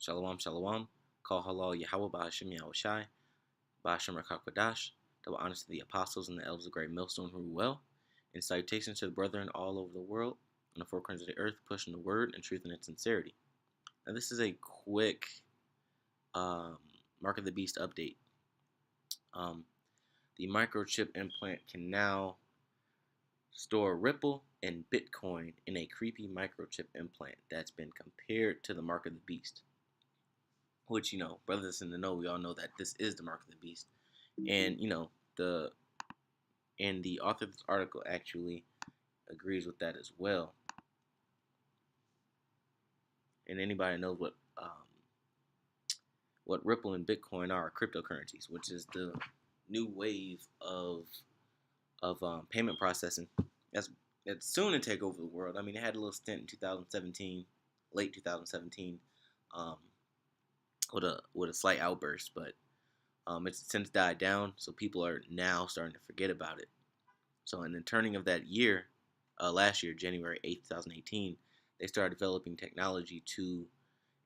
Shalom, shalom. Call halal Yahweh Ba'ashem Yahushai. Ba'ashem Rakakwadash. Double honors to the apostles and the elders of Great Millstone who rule well. And salutations to the brethren all over the world, on the four corners of the earth, pushing the word and truth and its sincerity. Now, this is a quick Mark of the Beast update. The microchip implant can now store Ripple and Bitcoin in a creepy microchip implant that's been compared to the Mark of the Beast. Which, brothers in the know, we all know that this is the Mark of the Beast. And, the author of this article actually agrees with that as well. And anybody knows what Ripple and Bitcoin are cryptocurrencies, which is the new wave of payment processing that's soon to take over the world. I mean, it had a little stint in 2017, late 2017, with a slight outburst, but it's since died down, so people are now starting to forget about it. So in the turning of that year, last year, January 8th, 2018, they started developing technology to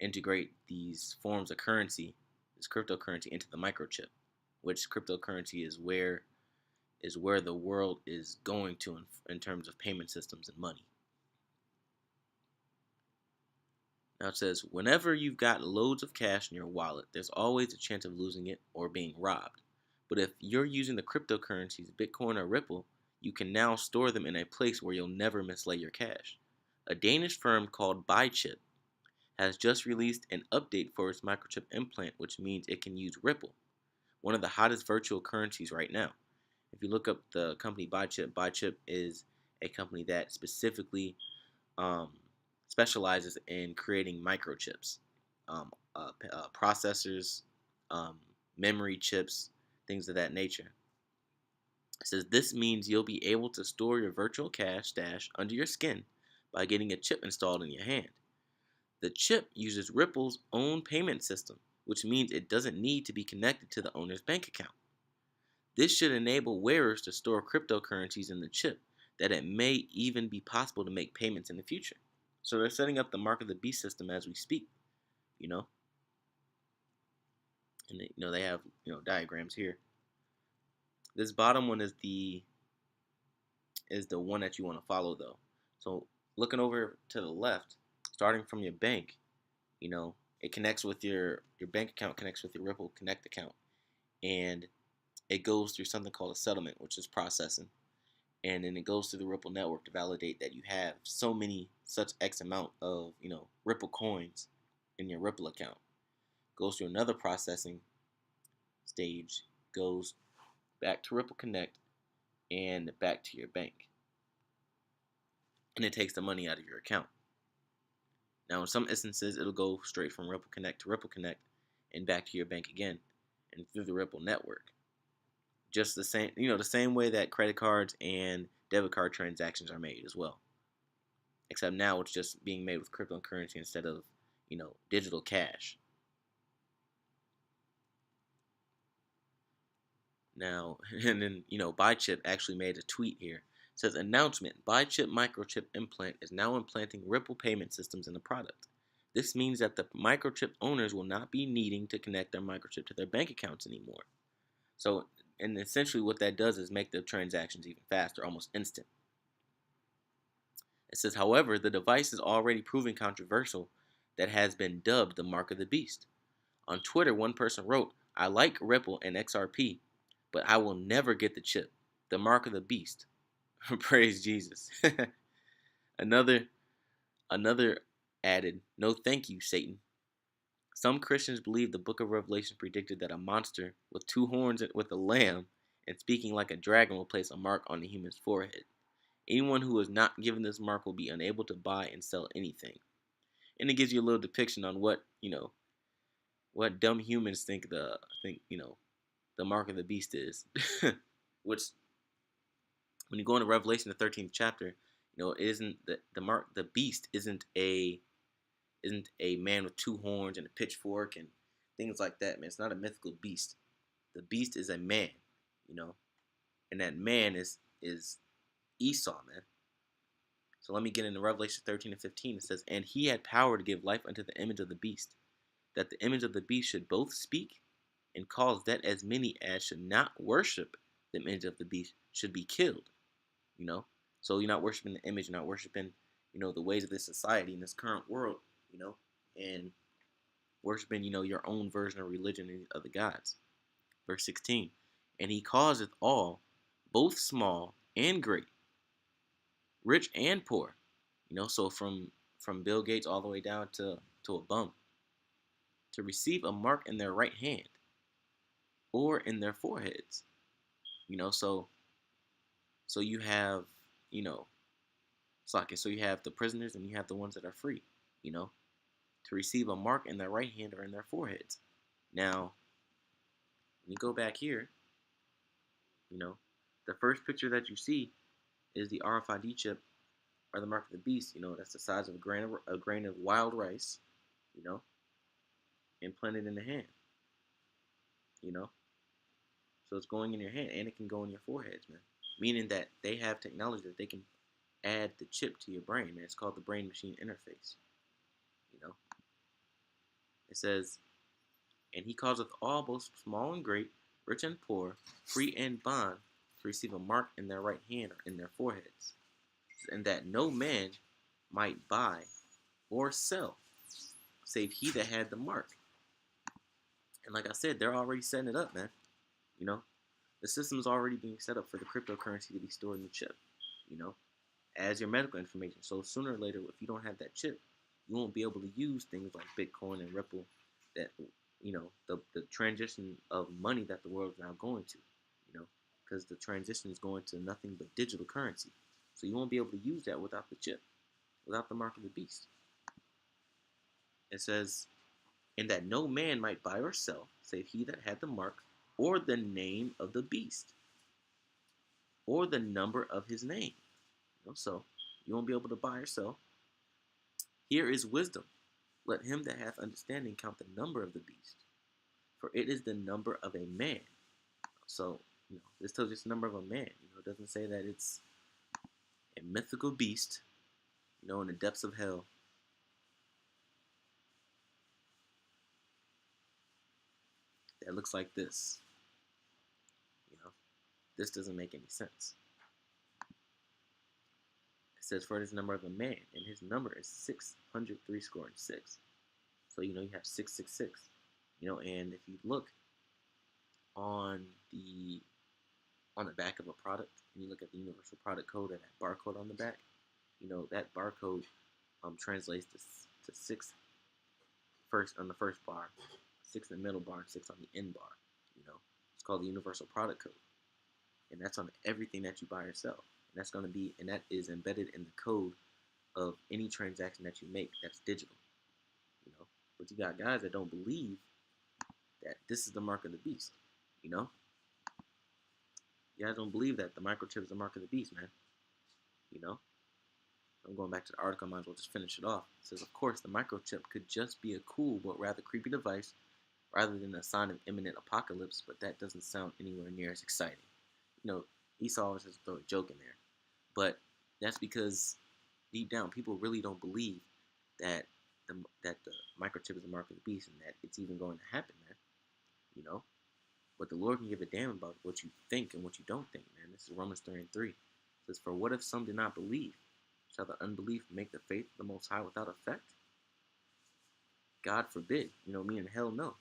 integrate these forms of currency, this cryptocurrency, into the microchip, which cryptocurrency is where the world is going to in terms of payment systems and money. Now it says, whenever you've got loads of cash in your wallet, there's always a chance of losing it or being robbed. But if you're using the cryptocurrencies, Bitcoin or Ripple, you can now store them in a place where you'll never mislay your cash. A Danish firm called BuyChip has just released an update for its microchip implant, which means it can use Ripple, one of the hottest virtual currencies right now. If you look up the company BuyChip is a company that specifically specializes in creating microchips, processors, memory chips, things of that nature. It says this means you'll be able to store your virtual cash stash under your skin by getting a chip installed in your hand. The chip uses Ripple's own payment system, which means it doesn't need to be connected to the owner's bank account. This should enable wearers to store cryptocurrencies in the chip, that it may even be possible to make payments in the future. So they're setting up the Mark of the Beast system as we speak, And they have, diagrams here. This bottom one is the one that you want to follow, though. So looking over to the left, starting from your bank, it connects with your bank account, connects with your Ripple Connect account, and it goes through something called a settlement, which is processing, and then it goes through the Ripple network to validate that you have such X amount of Ripple coins in your Ripple account. Goes through another processing stage, goes back to Ripple Connect, and back to your bank, and it takes the money out of your account. Now, in some instances, it'll go straight from Ripple Connect to Ripple Connect and back to your bank again, and through the Ripple network. Just the same, the same way that credit cards and debit card transactions are made as well. Except now it's just being made with cryptocurrency instead of, digital cash. Now, and then, BuyChip actually made a tweet here. It says, announcement, BuyChip microchip implant is now implanting Ripple payment systems in the product. This means that the microchip owners will not be needing to connect their microchip to their bank accounts anymore. So, and essentially what that does is make the transactions even faster, almost instant. It says, however, the device is already proving controversial that has been dubbed the Mark of the Beast. On Twitter, one person wrote, I like Ripple and XRP, but I will never get the chip. The Mark of the Beast. Praise Jesus. Another added, no thank you, Satan. Some Christians believe the book of Revelation predicted that a monster with two horns with a lamb and speaking like a dragon will place a mark on the human's forehead. Anyone who is not given this mark will be unable to buy and sell anything. And it gives you a little depiction on what dumb humans think the Mark of the Beast is. Which, when you go into Revelation, the 13th chapter, it isn't the beast isn't a man with two horns and a pitchfork and things like that, man. It's not a mythical beast. The beast is a man, and that man is Esau, man. So let me get into Revelation 13 and 15. It says, and he had power to give life unto the image of the beast, that the image of the beast should both speak and cause that as many as should not worship the image of the beast should be killed. You know, so you're not worshiping the image, you're not worshiping, the ways of this society in this current world, and worshiping, your own version of religion of the gods. Verse 16, and he causeth all, both small and great, rich and poor, so from Bill Gates all the way down to a bum, to receive a mark in their right hand or in their foreheads. So you have, you know, so you have the prisoners and you have the ones that are free, you know, to receive a mark in their right hand or in their foreheads. Now, when you go back here, you know, the first picture that you see is the RFID chip or the mark of the beast. That's the size of a grain of wild rice, you know, implanted in the hand. You know, so it's going in your hand and it can go in your foreheads, man. Meaning that they have technology that they can add the chip to your brain, man. It's called the brain machine interface. You know, it says, and he causeth all, both small and great, rich and poor, free and bond, to receive a mark in their right hand or in their foreheads, and that no man might buy or sell, save he that had the mark. And like I said, they're already setting it up, man. You know, the system is already being set up for the cryptocurrency to be stored in the chip, you know, as your medical information. So sooner or later, if you don't have that chip, you won't be able to use things like Bitcoin and Ripple, that, the transition of money that the world is now going to, because the transition is going to nothing but digital currency. So you won't be able to use that without the chip, without the mark of the beast. It says, and that no man might buy or sell, save he that had the mark, or the name of the beast, or the number of his name. So you won't be able to buy or sell. Here is wisdom. Let him that hath understanding count the number of the beast, for it is the number of a man. So, this tells you it's the number of a man. It doesn't say that it's a mythical beast, in the depths of hell. That looks like this. This doesn't make any sense. It says, for it is the number of a man, and his number is 603 score and 6. So, you have 666. And if you look on the back of a product, and you look at the universal product code and that barcode on the back, that barcode translates to 6 first on the first bar, 6 in the middle bar, and 6 on the end bar. It's called the universal product code, and that's on everything that you buy or sell. And that is embedded in the code of any transaction that you make that's digital. But you got guys that don't believe that this is the mark of the beast. You guys don't believe that the microchip is the mark of the beast, man. I'm going back to the article. I might as well just finish it off. It says, of course, the microchip could just be a cool but rather creepy device rather than a sign of imminent apocalypse, but that doesn't sound anywhere near as exciting. Esau always has to throw a joke in there. But that's because deep down, people really don't believe that the microchip is the mark of the beast and that it's even going to happen, man. But the Lord can give a damn about what you think and what you don't think, man. This is Romans 3:3. It says, for what if some did not believe? Shall the unbelief make the faith of the Most High without effect? God forbid. Meaning hell no.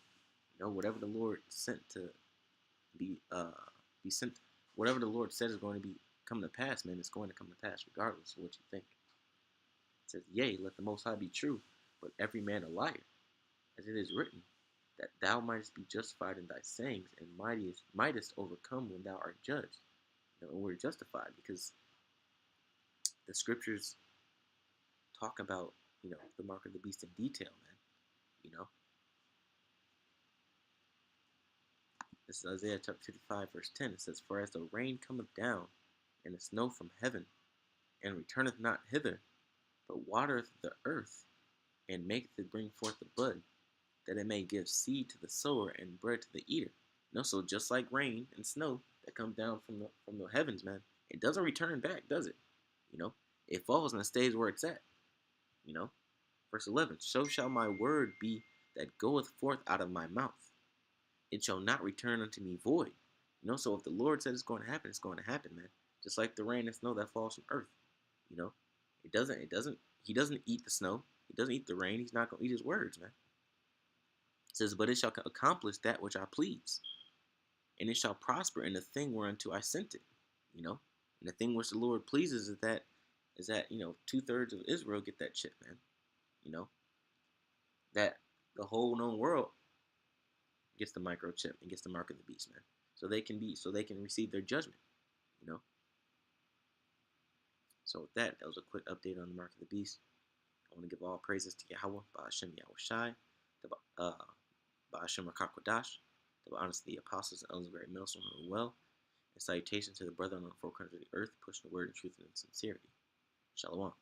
Whatever the Lord sent to be sent, whatever the Lord said is going to come to pass, man, it's going to come to pass regardless of what you think. It says, yea, let the Most High be true, but every man a liar, as it is written, that thou mightest be justified in thy sayings, and mightest overcome when thou art judged. And we're justified because the scriptures talk about, the mark of the beast in detail, man. This is Isaiah chapter 55, verse 10. It says, for as the rain cometh down, and the snow from heaven, and returneth not hither, but watereth the earth, and maketh it bring forth the bud, that it may give seed to the sower and bread to the eater. So just like rain and snow that come down from the heavens, man, it doesn't return back, does it? It falls and it stays where it's at. Verse 11, so shall my word be that goeth forth out of my mouth. It shall not return unto me void. So if the Lord said it's going to happen, it's going to happen, man. Just like the rain and snow that falls from earth. You know, he doesn't eat the snow. He doesn't eat the rain. He's not going to eat his words, man. It says, but it shall accomplish that which I please, and it shall prosper in the thing whereunto I sent it. You know, and the thing which the Lord pleases is that 2/3 of Israel get that chip, man. You know, that the whole known world gets the microchip and gets the mark of the beast, man. So they can receive their judgment. You know. So with that was a quick update on the mark of the beast. I want to give all praises to Yahweh, Ba'ashem Yahweh Shai, Ba'ashem Rakak Kodash, the honest the apostles and elders of the very millstone who are well, and salutations to the brethren on the four corners of the earth, pushing the word and truth and sincerity. Shalom.